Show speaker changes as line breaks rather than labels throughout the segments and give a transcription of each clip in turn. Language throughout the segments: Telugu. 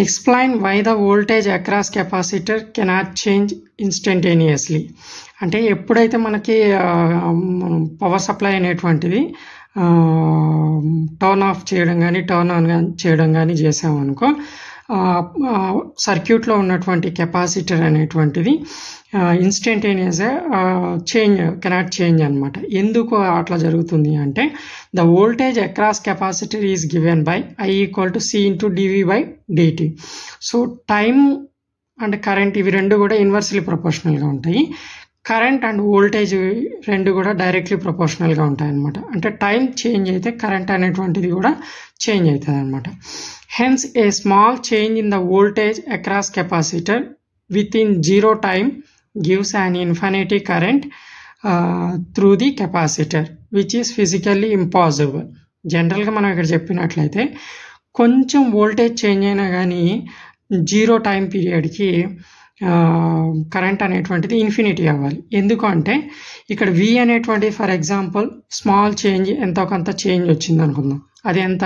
Explain why the voltage across capacitor cannot change instantaneously. అంటే ఎప్పుడైతే మనకి పవర్ సప్లై అనేటువంటిది టర్న్ ఆఫ్ చేయడం కానీ టర్న్ ఆన్ చేయడం కానీ చేసామనుకో, సర్క్యూట్లో ఉన్నటువంటి కెపాసిటర్ అనేటువంటిది ఇన్స్టంటేనియస్గా కెనాట్ చేంజ్ అనమాట. ఎందుకు అట్లా జరుగుతుంది అంటే, the voltage across capacitor is given by I = C × dV/dt. So time and current ఇవి రెండు కూడా ఇన్వర్స్లీ ప్రపోర్షనల్గా ఉంటాయి. కరెంట్ అండ్ వోల్టేజ్ రెండు కూడా డైరెక్ట్లీ ప్రపోర్షనల్గా ఉంటాయి అనమాట. అంటే టైం చేంజ్ అయితే కరెంట్ అనేటువంటిది కూడా చేంజ్ అవుతుంది అనమాట. Hence a small change in the voltage across capacitor with in 0 time gives an infinity current through the capacitor, which is physically impossible. జనరల్గా మనం ఇక్కడ చెప్పినట్లయితే కొంచెం వోల్టేజ్ చేంజ్ అయినా కానీ 0 time పీరియడ్కి కరెంట్ అనేటువంటిది ఇన్ఫినిటీ అవ్వాలి. ఎందుకంటే ఇక్కడ V అనేటువంటి ఫర్ ఎగ్జాంపుల్ స్మాల్ చేంజ్ ఎంతో కొంత చేంజ్ వచ్చింది అనుకుందాం, అది ఎంత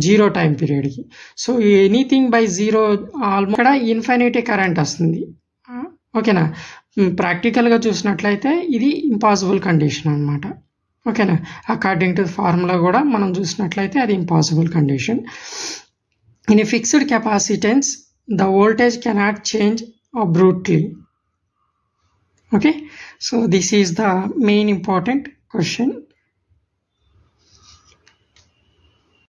0 time పీరియడ్కి. సో ఎనీథింగ్ బై 0 ఇక్కడ ఇన్ఫినిటీ కరెంట్ వస్తుంది. ఓకేనా, ప్రాక్టికల్గా చూసినట్లయితే ఇది ఇంపాసిబుల్ కండిషన్ అనమాట. ఓకేనా, అకార్డింగ్ టు ఫార్ములా కూడా మనం చూసినట్లయితే అది impossible condition. In a fixed capacitance the voltage cannot change abruptly. Okay, so this is the main important question.